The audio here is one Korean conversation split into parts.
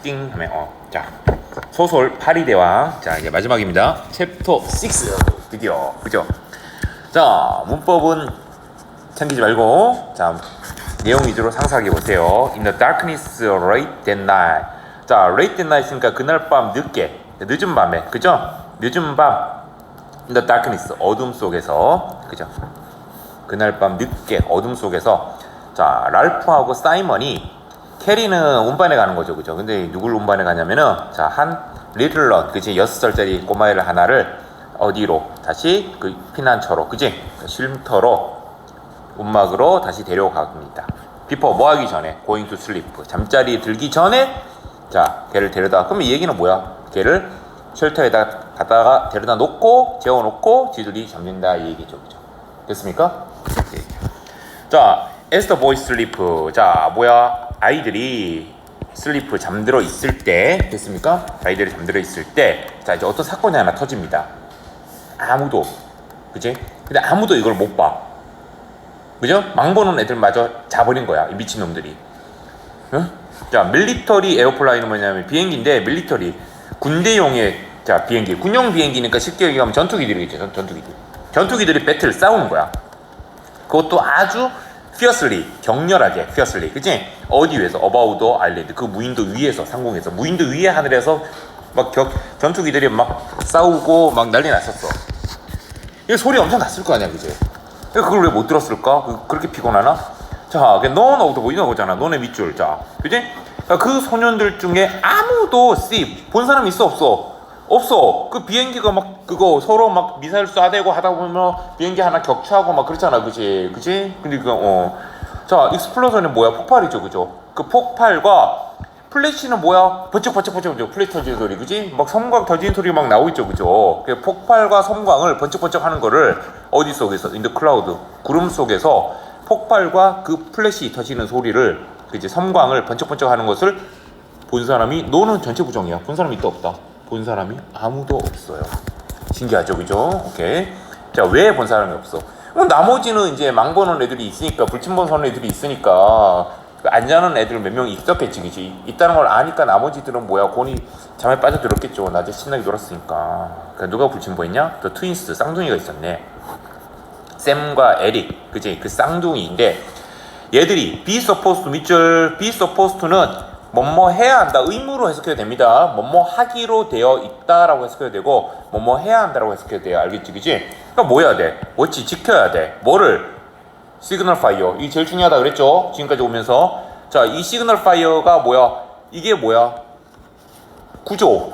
띵 하면 자 소설 파리 대왕. 자 이제 마지막입니다. 챕터 6 드디어 그죠? 자 문법은 챙기지 말고 자 내용 위주로 상상해 보세요. In the darkness late that night. 자 late that night이니까 그날 밤 늦게 늦은 밤에 그죠? 늦은 밤 in the darkness 어둠 속에서 그죠? 그날 밤 늦게 어둠 속에서 자 랄프하고 사이먼이 캐리는 운반에 가는 거죠 그죠? 근데 누굴 운반에 가냐면은 자 한 리틀런 그지 6살짜리 꼬마애를 하나를 어디로 다시 그 피난처로 그지? 쉼터로 움막으로 다시 데려갑니다. 비포 뭐 하기 전에 going to sleep 잠자리에 들기 전에 자 걔를 데려다 그러면 이 얘기는 뭐야? 걔를 쉘터에다 갖다가 데려다 놓고 재워놓고 지들이 잠든다 이 얘기죠 그죠? 됐습니까? 자 as the boys sleep 자 뭐야 아이들이 슬리프 잠들어 있을 때 됐습니까? 아이들이 잠들어 있을 때 자 이제 어떤 사건이 하나 터집니다. 아무도 그지? 근데 아무도 이걸 못 봐. 그죠? 망보는 애들마저 자버린 거야 이 미친놈들이. 응? 자 밀리터리 에어플라인은 뭐냐면 비행기인데 밀리터리 군대용의 자 비행기 군용 비행기니까 쉽게 얘기하면 전투기들이겠죠. 전투기들이 배틀 싸우는 거야. 그것도 아주 fiercely 격렬하게 fiercely 그치? 어디 위에서 어바우드 아일랜드 그 무인도 위에서 상공에서 무인도 위에 하늘에서 막 전투기들이 막 싸우고 막 난리 났었어. 이거 소리 엄청 났을 거 아니야 그치? 그걸 왜 못 들었을까? 그렇게 피곤하나? 자, 너는 어디서 보이는 거잖아. 너네 밑줄. 자, 그지? 그 소년들 중에 아무도 본 사람 있어 없어? 없어. 그 비행기가 막 그거 서로 막 미사일 쏴대고 하다 보면 비행기 하나 격추하고 막 그렇잖아, 그지? 근데 자, 익스플로전은 뭐야? 폭발이죠, 그죠? 그 폭발과 플래시는 뭐야? 번쩍 플래시 터지는 소리, 그지? 막 섬광 터지는 소리 막 나오고 있죠, 그죠? 그 폭발과 섬광을 번쩍 하는 거를 어디 속에서? 인더 클라우드 구름 속에서 폭발과 그 플래시 터지는 소리를 이제 섬광을 번쩍 하는 것을 본 사람이 너는 전체 부정이야. 본 사람이 있다 없다? 본 사람이 아무도 없어요. 신기하죠, 그죠? 오케이. 자, 왜 본 사람이 없어? 나머지는 이제 망보는 애들이 있으니까 불침번 서는 애들이 있으니까 안 자는 애들 몇 명 있었겠지, 그지? 있다는 걸 아니까 나머지들은 뭐야? 곤이 잠에 빠져들었겠죠. 낮에 신나게 놀았으니까. 그러니까 누가 불침보했냐? 더 트윈스 쌍둥이가 있었네. 샘과 에릭, 그지? 그 쌍둥이인데 얘들이 be supposed to 밑줄 be supposed to는 뭐뭐 해야 한다 의무로 해석해도 됩니다. 뭐뭐 하기로 되어 있다라고 해석해도 되고 뭐뭐 해야 한다라고 해석해도 돼요. 알겠지, 그지? 그러니까 뭐 해야 돼? 뭐지? 지켜야 돼. 뭐를? 시그널 파이어. 이게 제일 중요하다 그랬죠? 지금까지 오면서. 자, 이 시그널 파이어가 뭐야? 이게 뭐야? 구조.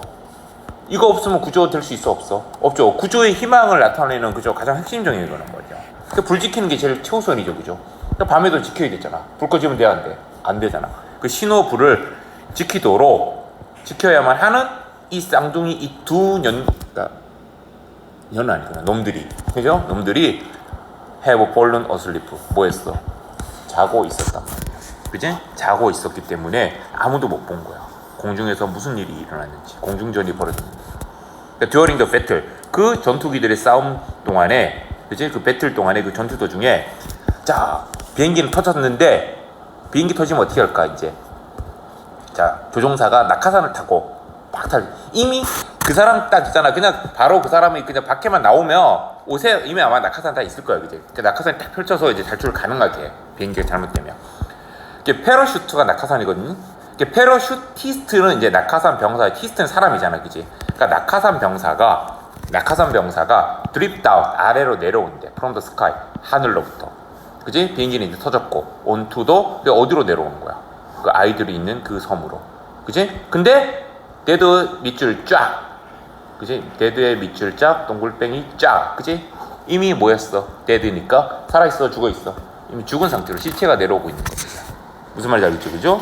이거 없으면 구조 될 수 있어 없어? 없죠. 구조의 희망을 나타내는 그죠? 가장 핵심적인 거는 거죠. 그러니까 불 지키는 게 제일 최우선이죠, 그죠? 그러니까 밤에도 지켜야 되잖아. 불 꺼지면 돼, 안 돼? 안 되잖아. 그 신호불을 지켜야만 하는 이 쌍둥이 이 두 그러니까 년은 아니구나. 놈들이, 그죠? 놈들이 have fallen asleep. 뭐 했어? 자고 있었단 말이야. 그지? 자고 있었기 때문에 아무도 못 본 거야. 공중에서 무슨 일이 일어났는지, 공중전이 벌어졌는지. 그러니까 during the battle, 그 전투기들의 싸움 동안에, 그지? 그 배틀 동안에 그 전투 도중에, 자, 비행기는 터졌는데, 비행기 터지면 어떻게 할까, 이제? 자, 조종사가 낙하산을 타고, 이미 그 사람 딱 있잖아. 그냥 바로 그 사람이 그냥 밖에만 나오면, 옷에 이미 아마 낙하산 다 있을 거야, 그지? 그 낙하산이 딱 펼쳐서 이제 탈출을 가능하게 해. 비행기가 잘못되면. 이게 패러슈트가 낙하산이거든요. 패러슈티스트는 이제 낙하산 병사, 티스트는 사람이잖아, 그지? 그러니까 낙하산 병사가 드립 다운 아래로 내려온대. from the sky 하늘로부터, 그지? 비행기는 이제 터졌고 온투도 근데 어디로 내려오는 거야? 그 아이들이 있는 그 섬으로, 그지? 근데 데드 밑줄 쫙, 그지? 데드의 밑줄 쫙, 동글뱅이 쫙, 그지? 이미 뭐였어? 데드니까 살아있어, 죽어있어? 이미 죽은 상태로 시체가 내려오고 있는 겁니다. 무슨 말인지 알겠죠, 그죠?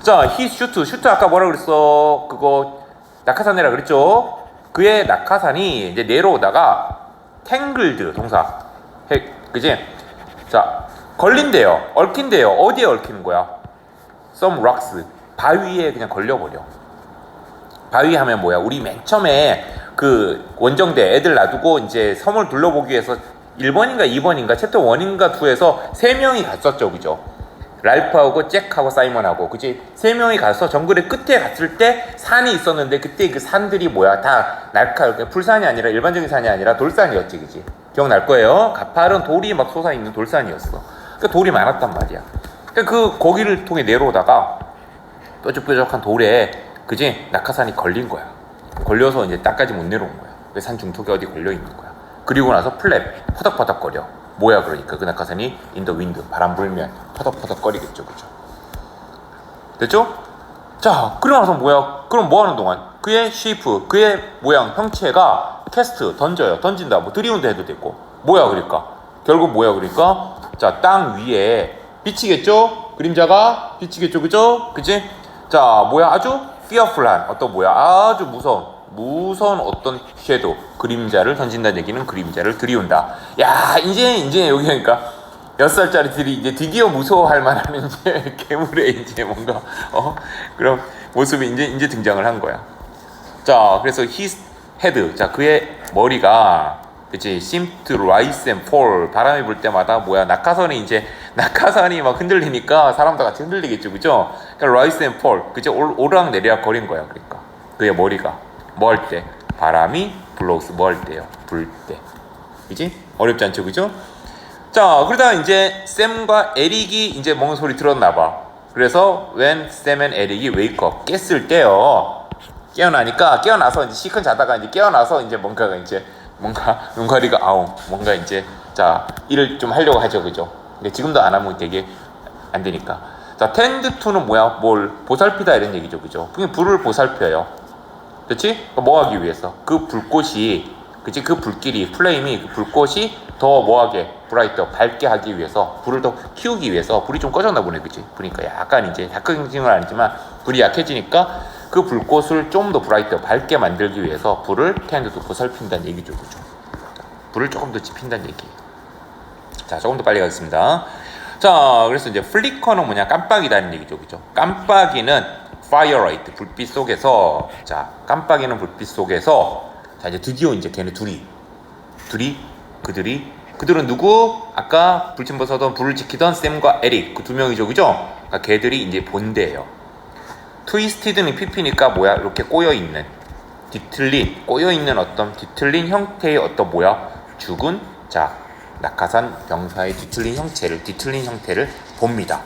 자, 슈트 아까 뭐라 그랬어? 그거 낙하산이라 그랬죠? 그의 낙하산이 이제 내려오다가 탱글드 동사, 그지? 자, 걸린대요, 얽힌대요. 어디에 얽히는 거야? Some rocks, 바위에 그냥 걸려버려. 바위 하면 뭐야? 우리 맨 처음에 그 원정대 애들 놔두고 이제 섬을 둘러보기 위해서 1번인가 2번인가 챕터 1인가 2에서 3명이 갔었죠, 그죠? 랄프하고 잭하고 사이먼하고, 그치? 세 명이 가서 정글의 끝에 갔을 때 산이 있었는데, 그때 그 산들이 뭐야? 다 풀산이 아니라, 일반적인 산이 아니라 돌산이었지, 그치? 기억날 거예요. 가파른 돌이 막 솟아있는 돌산이었어. 그러니까 돌이 많았단 말이야. 그러니까 그 거기를 통해 내려오다가 뾰족뾰족한 돌에, 그지? 낙하산이 걸린 거야. 걸려서 이제 땅까지 못 내려온 거야. 산 중턱에 어디 걸려 있는 거야. 그리고 나서 플랩 퍼덕퍼덕거려. 뭐야? 그러니까 그 낙하산이 인더 윈드, 바람 불면 퍼덕퍼덕거리겠죠, 그죠? 됐죠? 자, 그러고 나서 뭐야? 그럼 뭐 하는 동안 그의 쉐이프, 그의 모양, 형체가 캐스트, 던져요. 던진다. 뭐 드리운드 해도 되고. 뭐야? 그러니까 결국 뭐야? 그러니까 자, 땅 위에 비치겠죠? 그림자가 비치겠죠, 그죠? 그치? 자, 뭐야? 아주 fearful한 어떤 뭐야? 아주 무서운 어떤 섀도우, 그림자를 던진다는 얘기는 그림자를 들이운다. 야, 이제 여기 그러니까 6살짜리들이 이제 드디어 무서워할 만한 이제 괴물의 이제 뭔가 그런 모습이 이제 등장을 한 거야. 자, 그래서 his head, 자, 그의 머리가, 그치, seem to rise and fall, 바람이 불 때마다 뭐야, 낙하산이 막 흔들리니까 사람도 같이 흔들리겠죠, 그죠? 그러니까 rise and fall, 그치, 오르락 내리락 거린 거야. 그러니까 그의 머리가 뭐 할 때? 바람이 blows, 뭐 할 때요? 불 때. 그치? 어렵지 않죠, 그죠? 자, 그러다 이제 샘과 에릭이 이제 뭔 소리 들었나봐. 그래서 when Sam and 에릭이 wake up, 깼을 때요, 깨어나서 이제 시큰 자다가 이제 깨어나서 이제 뭔가 눈가리가 뭔가 이제 자, 일을 좀 하려고 하죠, 그죠? 근데 지금도 안 하면 되게 안 되니까. 자, tend to는 뭐야? 뭘 보살피다 이런 얘기죠, 그죠? 그냥 불을 보살펴요. 그치? 뭐 하기 위해서? 그 불꽃이, 그치? 그 불길이, 플레임이, 그 불꽃이 더 뭐하게, 브라이터, 밝게 하기 위해서, 불을 더 키우기 위해서, 불이 좀 꺼졌나 보네, 그치? 그러니까 약간 이제, 약간은 아니지만, 불이 약해지니까, 그 불꽃을 좀 더 브라이터, 밝게 만들기 위해서, 불을 텐드도 보살핀다는 얘기죠, 그죠? 불을 조금 더 지핀다는 얘기예요. 자, 조금 더 빨리 가겠습니다. 자, 그래서 이제 플리커는 뭐냐? 깜빡이다는 얘기죠, 그죠? 깜빡이는 firelight, 불빛 속에서, 자, 깜빡이는 불빛 속에서, 자, 이제 드디어 이제 걔네 그들은 누구? 아까 불침버서던 불을 지키던 샘과 에릭, 그 두 명이죠, 그죠? 그러니까 걔들이 이제 본대예요. 트위스티드는 PP니까 뭐야? 이렇게 꼬여있는, 꼬여있는 어떤 뒤틀린 형태의 어떤 뭐야? 죽은, 자, 낙하산 병사의 뒤틀린 형태를 봅니다.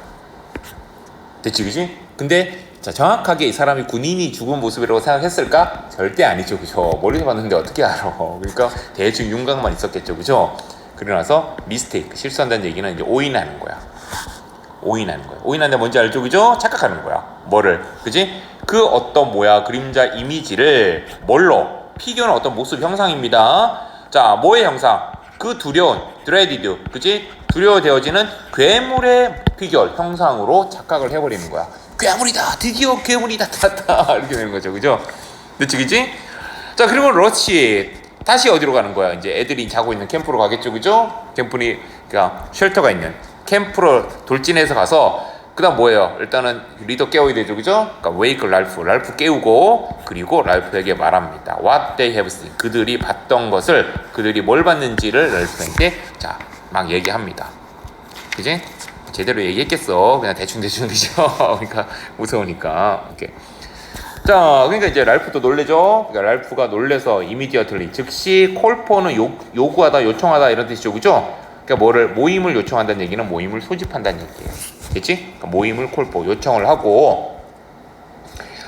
됐지, 그지? 근데 자, 정확하게 이 사람이 군인이 죽은 모습이라고 생각했을까? 절대 아니죠, 그죠? 멀리서 봤는데 어떻게 알아? 그러니까 대충 윤곽만 있었겠죠, 그죠? 그러고 나서 미스테이크, 실수한다는 얘기는 이제 오인하는 거야. 오인한다 뭔지 알죠, 그죠? 착각하는 거야. 뭐를, 그지? 그 어떤 뭐야, 그림자 이미지를 뭘로? 피규어는 어떤 모습 형상입니다. 자, 뭐의 형상? 그 두려운, dreaded, 그지? 두려워되어지는 괴물의 피규어 형상으로 착각을 해버리는 거야. 괴물이다, 드디어 괴물이 나타났다, 이렇게 되는 거죠, 그죠? 그치? 자, 그리고 러시 다시 어디로 가는 거야? 이제 애들이 자고 있는 캠프로 가겠죠, 그죠? 그러니까 쉘터가 있는 캠프로 돌진해서 가서, 그다음 뭐예요? 일단은 리더 깨워야 되죠, 그죠? 그러니까 웨이크 랄프 깨우고, 그리고 랄프에게 말합니다. What they have seen, 그들이 봤던 것을, 그들이 뭘 봤는지를 랄프에게 자, 막 얘기합니다. 그지? 제대로 얘기했겠어. 그냥 대충 그죠? 그러니까 무서우니까. 오케이. 자, 그러니까 이제 랄프도 놀래죠. 그러니까 랄프가 놀래서 이미디어틀리, 즉시 콜포는 요구하다, 요청하다 이런 뜻이죠, 그죠? 그러니까 모임을 요청한다는 얘기는 모임을 소집한다는 얘기예요. 됐지? 그러니까 모임을 콜포, 요청을 하고,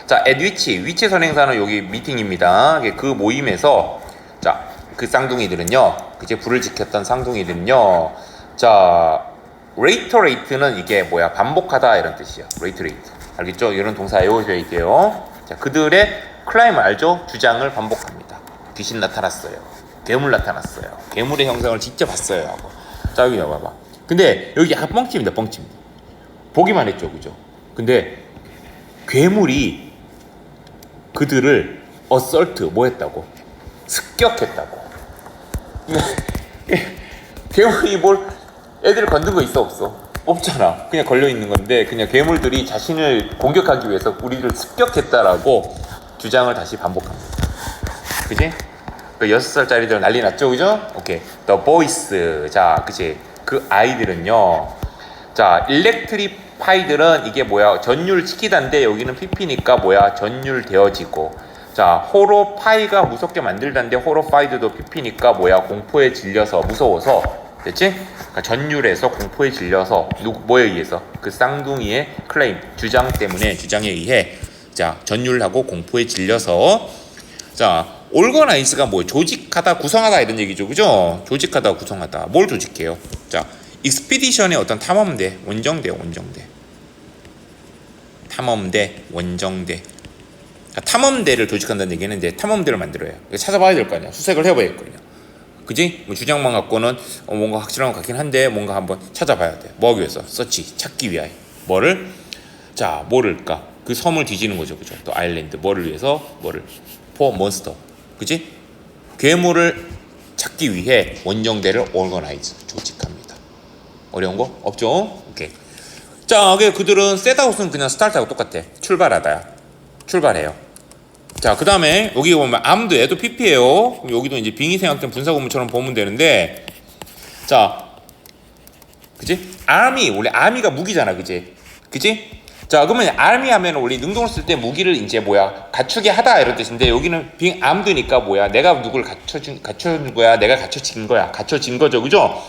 자, 위치 선행사는 여기 미팅입니다. 그 모임에서, 자, 그 쌍둥이들은요, 그제 불을 지켰던 쌍둥이들은요, 자, reiterate는 이게 뭐야, 반복하다 이런 뜻이야. reiterate, 알겠죠? 이런 동사 외워줘야 돼요. 자, 그들의 클라임 알죠? 주장을 반복합니다. 귀신 나타났어요. 괴물 나타났어요. 괴물의 형상을 직접 봤어요. 하고. 자, 여기 봐봐. 근데 여기 약간 뻥칩니다. 보기만 했죠, 그죠? 근데 괴물이 그들을 assault, 뭐 했다고? 습격했다고. 괴물이 애들을 건든 거 있어, 없어? 없잖아. 그냥 걸려있는 건데, 그냥 괴물들이 자신을 공격하기 위해서 우리를 습격했다라고 주장을 다시 반복합니다. 그지? 그 6살짜리들 난리 났죠, 그죠? 오케이. The boys. 자, 그치? 그 아이들은요, 자, electric 파이들은 이게 뭐야 전율 시키다인데 여기는 pp니까 뭐야 전율되어지고 자 호로 파이가 무섭게 만들다인데 호로 파이드도 pp니까 뭐야 공포에 질려서 무서워서 됐지? 그러니까 전율에서 공포에 질려서 뭐에 의해서 그 쌍둥이의 클레임 주장에 의해 자 전율하고 공포에 질려서 자 올거나이즈가 뭐예요? 조직하다 구성하다 이런 얘기죠 그죠? 조직하다 구성하다 뭘 조직해요? 자 익스피디션의 어떤 탐험대 원정대 탐험대를 조직한다는 얘기는 이제 탐험대를 만들어요. 찾아봐야 될 거 아니야. 수색을 해봐야 될 거 아니야. 그지? 뭐 주장만 갖고는 뭔가 확실한 것 같긴 한데 뭔가 한번 찾아봐야 돼. 뭐 하기 위해서? 서치 찾기 위하여. 뭐를? 자 뭐를까? 그 섬을 뒤지는 거죠, 그죠? 또 아일랜드 뭐를 위해서? 뭐를? 포 몬스터. 그지? 괴물을 찾기 위해 원정대를 오거나이즈 조직합니다. 어려운 거 없죠? 오케이. 자, 그들은 셋아웃은 그냥 스타트하고 똑같아. 출발해요. 자, 그 다음에 여기 보면 암드 얘도 PP예요. 그럼 여기도 이제 빙의생학된 분사구문처럼 보면 되는데, 자, 그지? 원래 아미가 무기잖아, 그지? 자, 그러면 아미 하면 원래 능동을 쓸 때 무기를 이제 뭐야 갖추게 하다 이런 뜻인데 여기는 암드니까 뭐야 내가 누굴 갖춰준 거야, 내가 갖춰진 거죠, 그죠?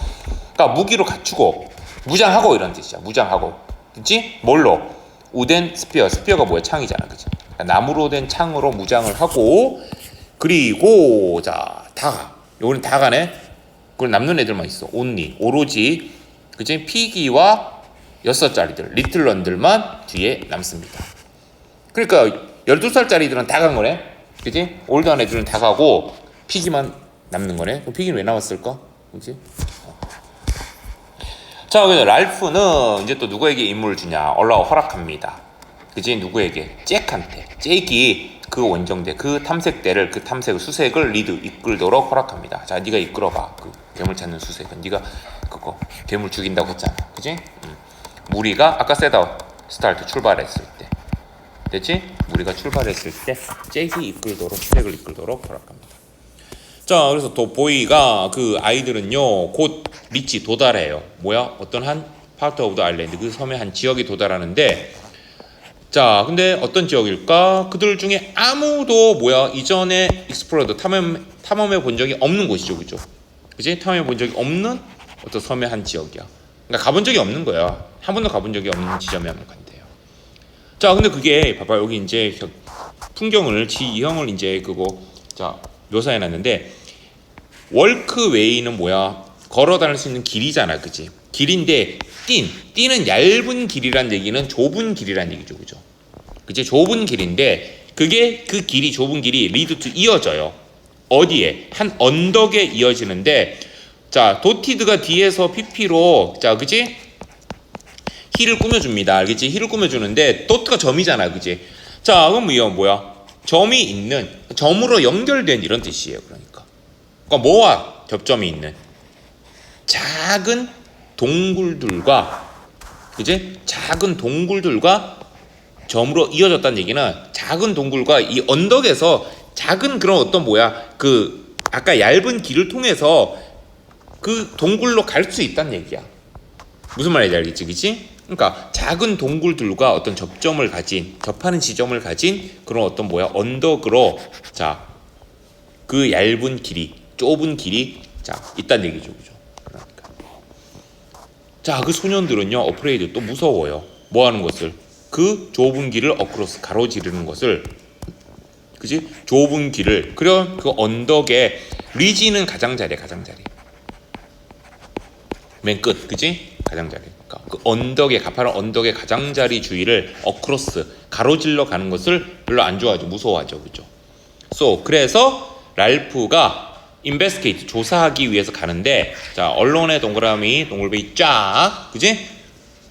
그러니까 무기로 갖추고 무장하고 이런 뜻이야, 무장하고, 그치? 뭘로? 우덴 스피어가 뭐야? 창이잖아, 그치? 그러니까 나무로 된 창으로 무장을 하고 그리고 자 다가 여기는 다가네. 그걸 남는 애들만 있어. 오로지 그치? 피기와 6살짜리들 리틀런들만 뒤에 남습니다. 그러니까 12살짜리들은 다 간 거네, 그치? 올드한 애들은 다 가고 피기만 남는 거네. 그럼 피기는 왜 남았을까? 그치? 자, 그래서 랄프는 이제 또 누구에게 임무를 주냐? 허락합니다. 그지? 누구에게? 잭한테. 잭이 그 원정대, 그 탐색대를, 그 수색을 이끌도록 허락합니다. 자, 네가 이끌어봐. 그 괴물 찾는 수색은 네가 그거 괴물 죽인다고 했잖아, 그지? 무리가 아까 스타트 출발했을 때, 됐지? 무리가 출발했을 때 잭이 수색을 이끌도록 허락합니다. 자, 그래서 또 보이가 그 아이들은요 곧 리치 도달해요. 뭐야? 어떤 한 파트 오브 더 아일랜드, 그 섬의 한 지역에 도달하는데, 자 근데 어떤 지역일까? 그들 중에 아무도 뭐야 이전에 익스플로러드 탐험해 본 적이 없는 곳이죠, 그죠? 그지? 탐험해 본 적이 없는 어떤 섬의 한 지역이야. 그러니까 가본 적이 없는 거야. 한 번도 가본 적이 없는 지점에 한번 간대요. 자, 근데 그게 봐봐, 여기 이제 풍경을 지형을 이제 자 묘사해놨는데, 월크웨이는 뭐야? 걸어 다닐 수 있는 길이잖아, 그치? 길인데 띠는 얇은 길이란 얘기는 좁은 길이란 얘기죠, 그죠? 그치? 좁은 길인데 그게 그 길이 좁은 길이 리드 투 이어져요. 어디에? 한 언덕에 이어지는데, 자 도티드가 뒤에서 PP로 자 그치? 힐을 꾸며줍니다, 알겠지? 힐을 꾸며주는데 도트가 점이잖아, 그치? 자 그럼 뭐야? 점이 있는, 점으로 연결된 이런 뜻이에요. 그러니까 뭐와 접점이 있는 작은 동굴들과, 그지? 작은 동굴들과 점으로 이어졌다는 얘기는 작은 동굴과 이 언덕에서 작은 그런 어떤 그 아까 얇은 길을 통해서 그 동굴로 갈 수 있다는 얘기야. 무슨 말인지 알겠지, 그치? 그러니까 작은 동굴들과 어떤 접하는 지점을 가진 그런 어떤 언덕으로 자 그 얇은 길이, 좁은 길이 자 있다는 얘기죠, 그죠? 그러니까 자 그 소년들은요 어프레이드 또 무서워요. 뭐 하는 것을? 그 좁은 길을 어크로스 가로지르는 것을, 그지? 좁은 길을, 그런 그 언덕에 리지는 가장자리 맨 끝, 그지? 가장자리. 그러니까 그 언덕에, 가파른 언덕의 가장자리 주위를 어크로스 가로질러 가는 것을 별로 안 좋아하죠, 무서워하죠, 그죠? 그래서 랄프가 인베스케이트 조사하기 위해서 가는데, 자 언론의 동글베이 쫙, 그지?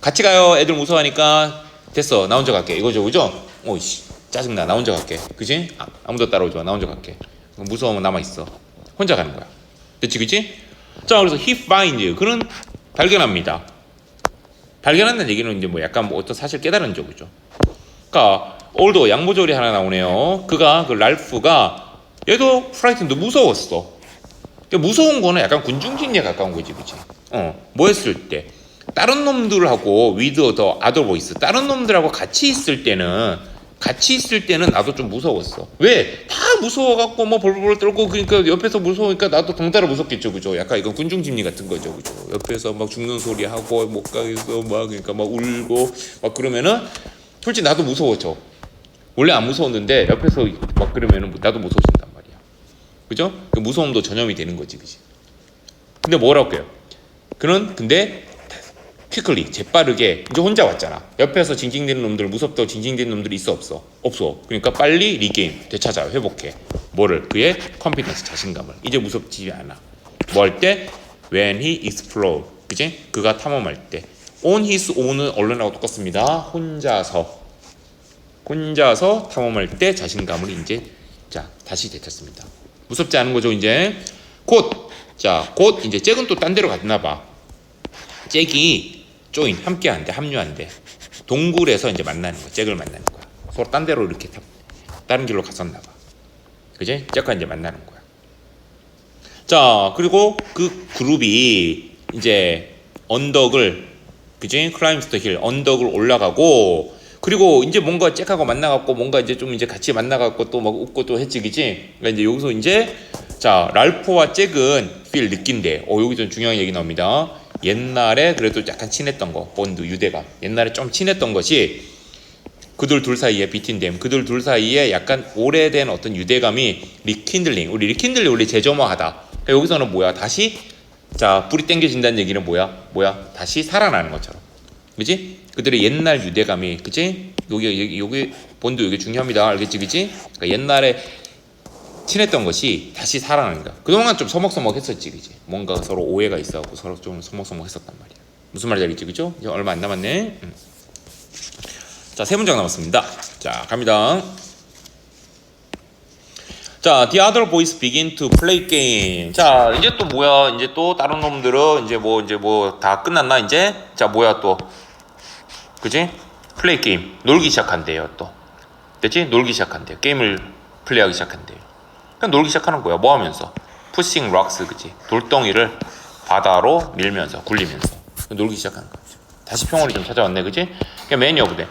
같이 가요. 애들 무서워하니까. 됐어, 나 혼자 갈게, 이거죠, 그죠? 오이씨 짜증나, 나 혼자 갈게, 그지? 아무도 따라오지 마, 나 혼자 갈게. 무서우면 남아있어. 혼자 가는 거야. 됐지, 그지? 자 그래서 he finds, 그는 발견합니다. 발견한다는 얘기는 이제 약간 어떤 사실 깨달은 죠, 그죠? 그러니까 올도 양모절이 하나 나오네요. 그 랄프가 얘도 프라이튼도 무서웠어. 무서운 거는 약간 군중심리에 가까운 거지, 그치? 뭐 했을 때? 다른 놈들하고 with the other voice, 다른 놈들하고 같이 있을 때는 나도 좀 무서웠어. 왜? 다 무서워갖고 뭐 벌벌 떨고 그러니까 옆에서 무서우니까 나도 덩달아 무섭겠죠, 그죠? 약간 이건 군중심리 같은 거죠, 그죠? 옆에서 막 죽는 소리 하고 못 가겠어 막 그러니까 막 울고 막 그러면은 솔직히 나도 무서워져. 원래 안 무서웠는데 옆에서 막 그러면은 나도 무서워진단 말이야, 그죠? 그 무서움도 전염이 되는 거지, 그지? 근데 뭐라고 해요? 근데 퀵클리 재빠르게 이제 혼자 왔잖아. 옆에서 징징대는 놈들 무섭다고 징징대는 놈들이 있어 없어. 그러니까 빨리 리게임 되찾아 회복해. 뭐를? 그의 컨피던스 자신감을. 이제 무섭지 않아. 뭐 할 때? When he explore, 그지? 그가 탐험할 때. On his own은 언론하고 똑같습니다. 혼자서 탐험할 때 자신감을 이제 다시 되찾습니다. 무섭지 않은 거죠 이제. 곧 이제 잭은 또 딴 데로 갔나 봐. 잭이 함께한대, 합류한대. 동굴에서 이제 만나는 거야. 잭을 만나는 거야. 서로 딴 데로 이렇게 다른 길로 갔었나 봐. 그지? 잭과 이제 만나는 거야. 자, 그리고 그 그룹이 이제 언덕을, 그지? 클라임스터 힐, 언덕을 올라가고, 그리고 이제 뭔가 잭하고 만나갖고 뭔가 이제 좀 이제 같이 만나갖고 또 막 웃고 또 했지, 그지? 그러니까 이제 여기서 이제 랄프와 잭은 필 느낀대. 여기 좀 중요한 얘기 나옵니다. 옛날에 그래도 약간 친했던 거, 본드, 유대감. 옛날에 좀 친했던 것이 그들 둘 사이에 비틴댐, 그들 둘 사이에 약간 오래된 어떤 유대감이 리킨들링. 우리 리킨들링 원래 재점화하다. 그러니까 여기서는 뭐야? 다시 불이 땡겨진다는 얘기는 뭐야? 다시 살아나는 것처럼. 그지? 그들의 옛날 유대감이, 그지? 여기 본드 여기 중요합니다. 알겠지, 그지? 그러니까 옛날에 친했던 것이 다시 살아나는 거야. 그동안 좀 서먹서먹했었지, 그지? 뭔가 서로 오해가 있어갖고 서로 좀 서먹서먹했었단 말이야. 무슨 말인지 알겠지, 그죠? 이제 얼마 안 남았네. 자, 3문장 남았습니다. 자, 갑니다. 자, the other boys begin to play game. 자, 이제 또 뭐야? 이제 또 다른 놈들은 이제 뭐 다 끝났나 이제? 자, 뭐야 또? 그지? 플레이 게임 놀기 시작한대요 또. 됐지? 놀기 시작한대요. 게임을 플레이하기 시작한대요. 그냥 놀기 시작하는 거야. 뭐 하면서? 푸싱 락스, 그지? 돌덩이를 바다로 밀면서 굴리면서 놀기 시작하는 거야. 다시 평온이 좀 찾아왔네, 그지? 그냥 매니어부대.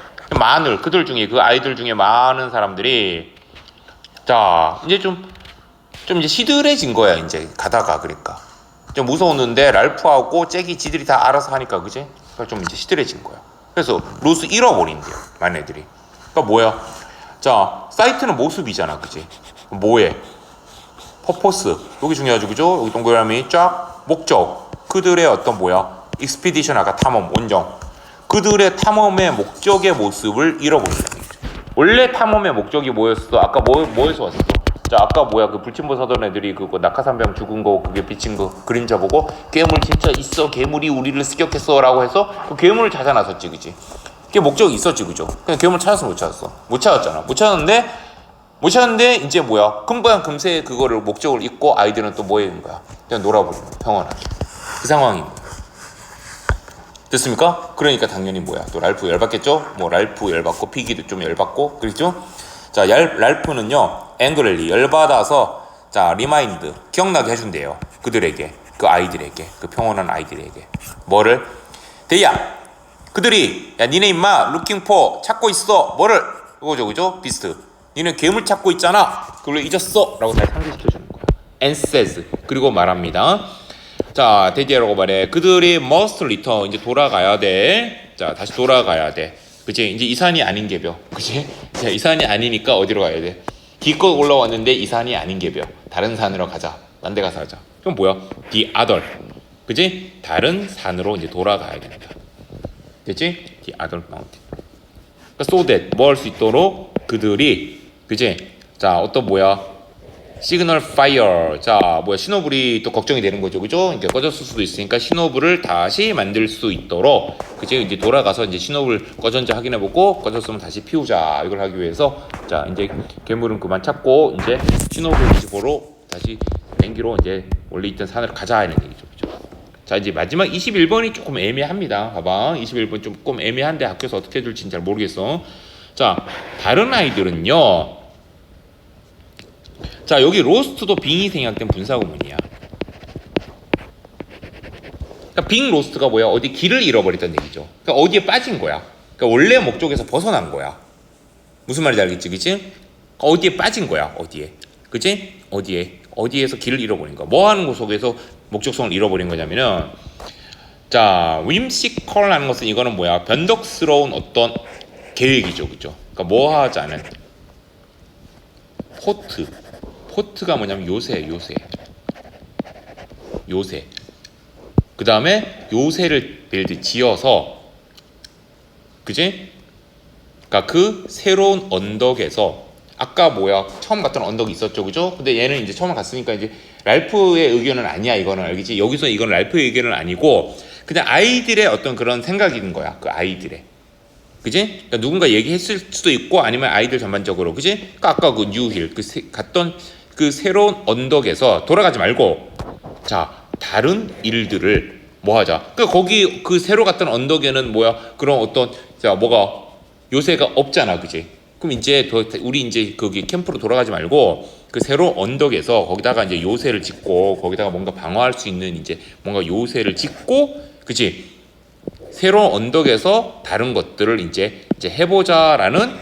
그들 중에 그 아이들 중에 많은 사람들이 이제 좀 이제 시들해진 거야. 이제 가다가 그러니까 좀 무서웠는데 랄프하고 잭이 지들이 다 알아서 하니까, 그지? 그러니까 좀 이제 시들해진 거야. 그래서 루스 잃어버린대요, 많은 애들이. 그러니까 뭐야? 사이트는 모습이잖아, 그지? 뭐해? 퍼포스. 여기 중요하죠, 그죠? 여기 동그라미 쫙 목적. 그들의 어떤 익스피디션 아까 탐험, 온정. 그들의 탐험의 목적의 모습을 잃어버린다. 원래 탐험의 목적이 뭐였어? 아까 뭐에서 왔어? 아까 그 불침보 사던 애들이 그거 낙하산병 죽은 거 그게 비친 거 그림자 보고 괴물 진짜 있어, 괴물이 우리를 습격했어라고 해서 그 괴물을 찾아 나섰지, 그지? 그게 목적이 있었지, 그죠? 그냥 괴물 찾았어, 못 찾았어? 못 찾았잖아. 못 찾았는데 이제 금세 그거를 목적을 잊고 아이들은 또 뭐 하는 거야? 그냥 놀아버리는 거야, 평온하게. 그 상황인 거야. 됐습니까? 그러니까 당연히 또 랄프 열받겠죠? 랄프 열받고 피기도 좀 열받고, 그렇죠? 자, 랄프는요, 앵그렐리 열받아서 리마인드 기억나게 해준대요. 그들에게, 그 아이들에게, 그 평온한 아이들에게 뭐를? 대야, 그들이 니네 임마 루킹 포 찾고 있어. 뭐를? 이거죠, 그죠? 비스트. 니네 괴물 찾고 있잖아. 그걸 잊었어. 라고 잘 상기시켜주는 거야. And says. 그리고 말합니다. 대지라고 말해. 그들이 must return. 이제 돌아가야 돼. 다시 돌아가야 돼. 그치? 이제 이 산이 아닌 개벼. 그치? 이 산이 아니니까 어디로 가야 돼? 기껏 올라왔는데 이 산이 아닌 개벼. 다른 산으로 가자. 딴 데 가서 하자. 그럼 뭐야? The other. 그치? 다른 산으로 이제 돌아가야 된다. 됐지? The other mountain. 그러니까 so that 뭐 할 수 있도록 그들이, 그치? 어떤 시그널 파이어. 신호불이 또 걱정이 되는 거죠, 그죠? 그러니까 꺼졌을 수도 있으니까 신호불을 다시 만들 수 있도록, 그치? 이제 돌아가서 이제 신호불 꺼졌는지 확인해보고 꺼졌으면 다시 피우자. 이걸 하기 위해서 이제 괴물은 그만 찾고 이제 신호불 뒤집어로 다시 땡기로 이제 원래 있던 산으로 가자 하는 얘기죠, 그죠? 이제 마지막 21번이 조금 애매합니다. 봐봐, 21번 조금 애매한데 학교에서 어떻게 해줄지는 잘 모르겠어. 다른 아이들은요. 여기 로스트도 빙의 생략된 분사구문이야. 그러니까 빅 로스트가 뭐야? 어디 길을 잃어버렸다는 얘기죠. 그러니까 어디에 빠진 거야. 그러니까 원래 목적에서 벗어난 거야. 무슨 말인지 알겠지, 그치? 어디에 빠진 거야, 어디에. 그치? 어디에서 길을 잃어버린 거야. 뭐 하는 것 속에서 목적성을 잃어버린 거냐면은, 자, whimsical라는 것은 이거는 뭐야? 변덕스러운 어떤 계획이죠, 그죠? 그러니까 뭐 하자는 포트가 뭐냐면 요새. 그 다음에 요새를 빌드 지어서, 그지? 그러니까 그 새로운 언덕에서 아까 뭐야 처음 갔던 언덕이 있었죠, 그죠? 근데 얘는 이제 처음 갔으니까 이제 랄프의 의견은 아니야, 이거는 알겠지? 여기서 이건 랄프의 의견은 아니고 그냥 아이들의 어떤 그런 생각인 거야, 그 아이들의. 그지? 그러니까 누군가 얘기했을 수도 있고 아니면 아이들 전반적으로, 그지? 그러니까 아까 그 뉴힐 갔던 그 새로운 언덕에서 돌아가지 말고, 자, 다른 일들을 뭐 하자. 그러니까 거기 그 새로 갔던 언덕에는 뭐야 그런 어떤, 자, 뭐가 요새가 없잖아, 그지? 그럼 이제 우리 이제 거기 캠프로 돌아가지 말고 그 새로 언덕에서 거기다가 이제 요새를 짓고 거기다가 뭔가 방어할 수 있는 이제 뭔가 요새를 짓고, 그지? 새로운 언덕에서 다른 것들을 이제 해보자라는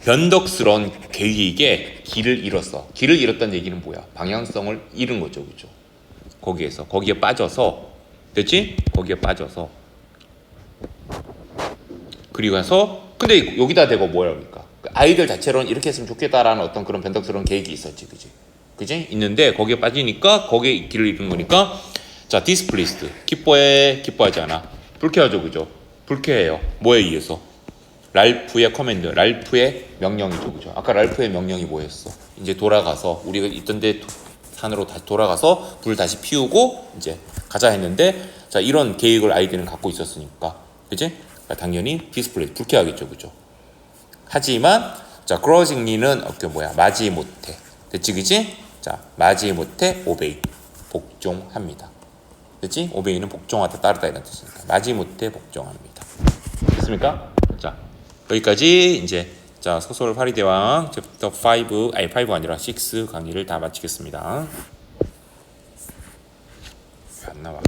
변덕스러운 계획에 길을 잃었어. 길을 잃었다는 얘기는 뭐야? 방향성을 잃은 거죠, 그죠? 거기에 빠져서, 됐지? 거기에 빠져서. 그리고 해서, 근데 여기다 대고 뭐야, 그러니까 아이들 자체로는 이렇게 했으면 좋겠다라는 어떤 그런 변덕스러운 계획이 있었지, 그지? 있는데 거기에 빠지니까 거기에 길을 잃은 거니까, 자, displeased, 기뻐하지 않아. 불쾌하죠, 그죠? 불쾌해요. 뭐에 의해서? 랄프의 커맨드, 랄프의 명령이죠, 그죠? 아까 랄프의 명령이 뭐였어? 이제 돌아가서 우리가 있던 데 산으로 다시 돌아가서 불 다시 피우고 이제 가자 했는데, 자, 이런 계획을 아이들은 갖고 있었으니까, 그지? 그러니까 당연히 디스플레이 불쾌하겠죠, 그죠? 하지만 자, grudgingly는 마지 못해. 됐지, 그지? 자, 마지 못해 오베이, 복종합니다. 됐지? 오베이는 복종하다, 따르다 이런 뜻이니까 마지 못해 복종합니다. 됐습니까? 자, 여기까지 이제, 자, 소설 파리대왕 챕터 5가 아니라 6 강의를 다 마치겠습니다. 왜 안 나와?